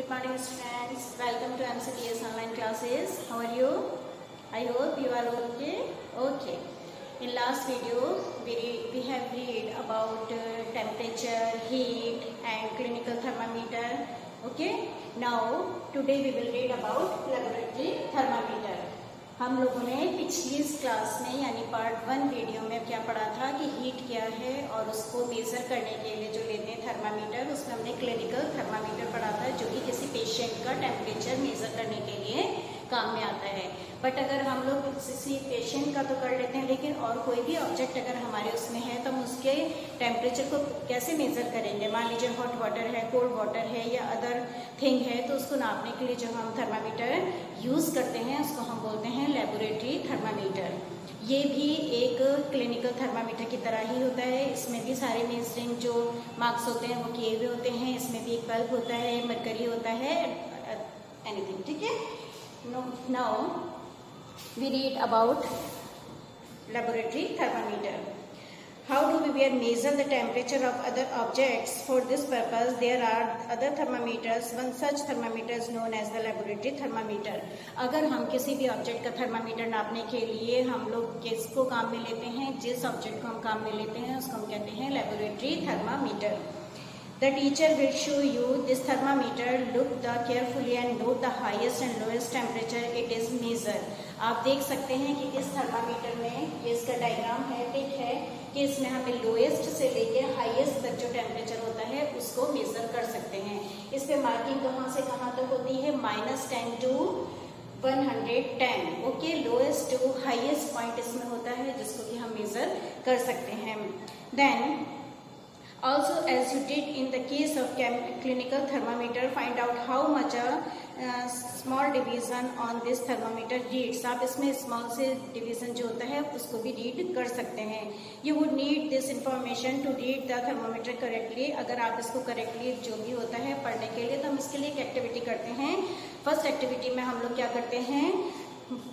Good morning students, welcome to MCTS online classes. How are you? I hope you are okay. Okay. In last video we have read about temperature, heat and clinical thermometer. Okay. Now today we will read about laboratory thermometer. हम लोगों ने पिछली class में यानी part 1 video में क्या पढ़ा था कि हीट क्या है और उसको मेजर करने के लिए जो लेते हैं थर्मामीटर, उसमें हमने क्लिनिकल थर्मामीटर पढ़ा था जो कि किसी पेशेंट का टेम्परेचर मेजर करने के लिए काम में आता है. बट अगर हम लोग किसी पेशेंट का तो कर लेते हैं, लेकिन और कोई भी ऑब्जेक्ट अगर हमारे उसमें है तो हम उसके टेम्परेचर को कैसे मेजर करेंगे. मान लीजिए हॉट वाटर है, कोल्ड वाटर है या अदर थिंग है, तो उसको नापने के लिए जो हम थर्मामीटर यूज करते हैं उसको हम बोलते हैं लेबोरेटरी थर्मामीटर. ये भी एक क्लिनिकल थर्मामीटर की तरह ही होता है. इसमें भी सारे मेजरिंग जो मार्क्स होते हैं वो किए हुए होते हैं. इसमें भी एक बल्ब होता है, मरकरी होता है, एनीथिंग. ठीक है. Now we read about laboratory thermometer. How do we measure the temperature of other objects? For this purpose there are other thermometers. One such thermometer is known as the laboratory thermometer. अगर हम किसी भी object का thermometer नापने के लिए हम लोग किसको काम में लेते हैं, जिस ऑब्जेक्ट को हम काम में लेते हैं उसको हम कहते हैं laboratory thermometer. The teacher will show you this thermometer. Look the carefully and note the highest and lowest temperature it is measured. आप देख सकते हैं कि इस थर्मामीटर में ये इसका डायग्राम है, ठीक है, कि इसमें हमें लोएस्ट से लेके हाईएस्ट तक जो टेम्परेचर होता है उसको मेजर कर सकते हैं. इस पे मार्किंग कहाँ से कहाँ तक होती है, -10 to 110. Okay. Lowest to highest point इसमें होता है जिसको कि हम मेजर कर सकते हैं. Then also, as you did in the case of clinical thermometer, find out how much a small division on this thermometer reads. आप इसमें small से division जो होता है उसको भी read कर सकते हैं. You would need this information to read the thermometer correctly. अगर आप इसको correctly जो भी होता है पढ़ने के लिए, तो हम इसके लिए एक एक्टिविटी करते हैं. फर्स्ट एक्टिविटी में हम लोग क्या करते हैं,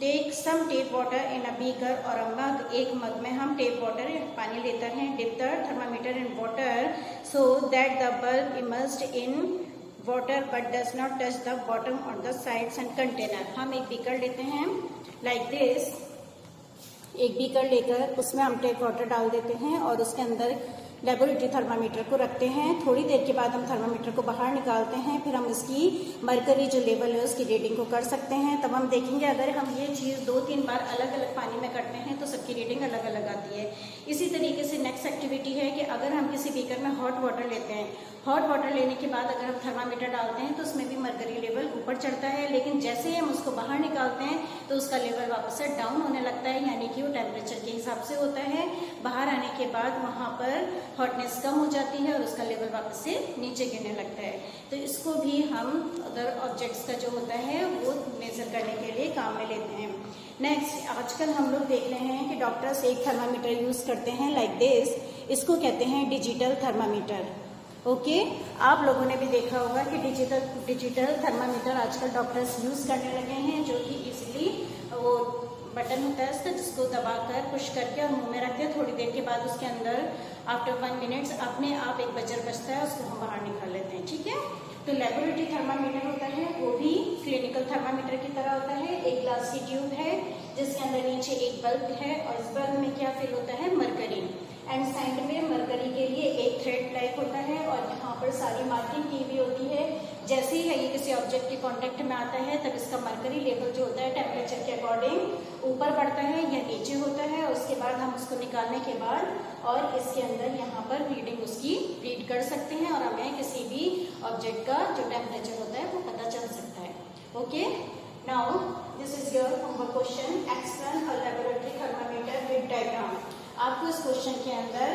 take some tap water in a beaker और अ मग. एक मग में हम टेप वाटर पानी लेते हैं. Dip the thermometer in water so that the bulb immersed in water but does not touch the bottom on the sides and container. हम एक beaker लेते हैं लाइक दिस. एक बीकर लेकर उसमें हम टेप वाटर डाल देते हैं और उसके अंदर लेबोरेटरी थर्मामीटर को रखते हैं. थोड़ी देर के बाद हम थर्मामीटर को बाहर निकालते हैं. फिर हम इसकी मरकरी जो लेवल है उसकी रीडिंग को कर सकते हैं. तब हम देखेंगे अगर हम ये चीज़ 2-3 बार अलग अलग पानी में करते हैं तो सबकी रीडिंग अलग अलग आती है. इसी तरीके से नेक्स्ट एक्टिविटी है कि अगर हम किसी बीकर में हॉट वाटर लेते हैं, हॉट वाटर लेने के बाद अगर हम थर्मामीटर डालते हैं तो उसमें भी मरकरी लेवल ऊपर चढ़ता है, लेकिन जैसे ही हम उसको बाहर निकालते हैं तो उसका लेवल वापस से डाउन होने लगता है, यानी कि वो टेम्परेचर के हिसाब से होता है. बाहर आने के बाद वहाँ पर हॉटनेस कम हो जाती है और उसका लेवल वापस से नीचे गिरने लगता है. तो इसको भी हम अदर ऑब्जेक्ट्स का जो होता है वो मेजर करने के लिए काम में लेते हैं. नेक्स्ट, आजकल हम लोग देख रहे हैं कि डॉक्टर्स एक थर्मामीटर यूज करते हैं लाइक दिस. इसको कहते हैं डिजिटल थर्मामीटर. ओके. आप लोगों ने भी देखा होगा कि डिजिटल थर्मामीटर आजकल डॉक्टर्स यूज करने लगे हैं, जो कि इजीली वो बटन होता है उसका, जिसको दबाकर पुश करके और मुंह में रख दिया. थोड़ी देर के बाद उसके अंदर आफ्टर 1 मिनट्स अपने आप एक बजर बजता है, उसको हम बाहर निकाल लेते हैं. ठीक है. तो लेबोरेटरी थर्मामीटर होता है वो भी क्लिनिकल थर्मामीटर की तरह होता है. एक ग्लास की ट्यूब है जिसके अंदर नीचे एक बल्ब है और इस बल्ब में क्या फिल होता है, मरकरी. एंड साइड में मरकरी के लिए एक थ्रेड टाइप होता है और यहाँ पर सारी मार्किंग की हुई होती है. जैसे ही है ये किसी ऑब्जेक्ट के कांटेक्ट में आता है तब इसका मरकरी लेवल जो होता है टेम्परेचर के अकॉर्डिंग ऊपर बढ़ता है या नीचे होता है. और उसके बाद हम उसको निकालने के बाद और इसके अंदर यहाँ पर रीडिंग उसकी रीड कर सकते हैं और हमें किसी भी ऑब्जेक्ट का जो टेम्परेचर होता है वो पता चल सकता है. Okay. Now this is your homework question. Explain a laboratory thermometer with diagram. आपको इस क्वेश्चन के अंदर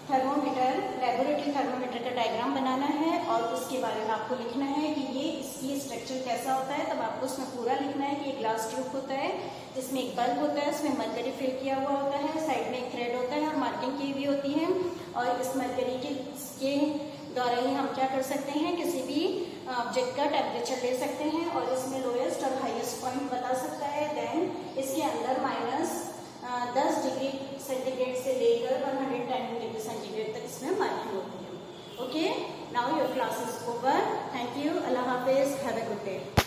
थर्मोमीटर, लेबोरेटरी थर्मोमीटर का डायग्राम बनाना है और उसके बारे में आपको लिखना है कि ये इसकी स्ट्रक्चर कैसा होता है. तब आपको उसमें पूरा लिखना है कि एक ग्लास ट्यूब होता है जिसमें एक बल्ब होता है, उसमें मरकरी फिल किया हुआ होता है, साइड में एक थ्रेड होता है और मार्किंग की हुई होती है. और इस मरकरी के द्वारा ही हम क्या कर सकते हैं, किसी भी ऑब्जेक्ट का टेम्परेचर ले सकते हैं और इसमें लोएस्ट और हाईएस्ट पॉइंट बता सकता है. देन इसके अंदर -10 डिग्री सेंटीग्रेड से लेकर 110 डिग्री सेंटीग्रेड तक इसमें मार्किंग होती है. Okay. Now your class is over. Thank you. Allah Hafiz. Have a good day.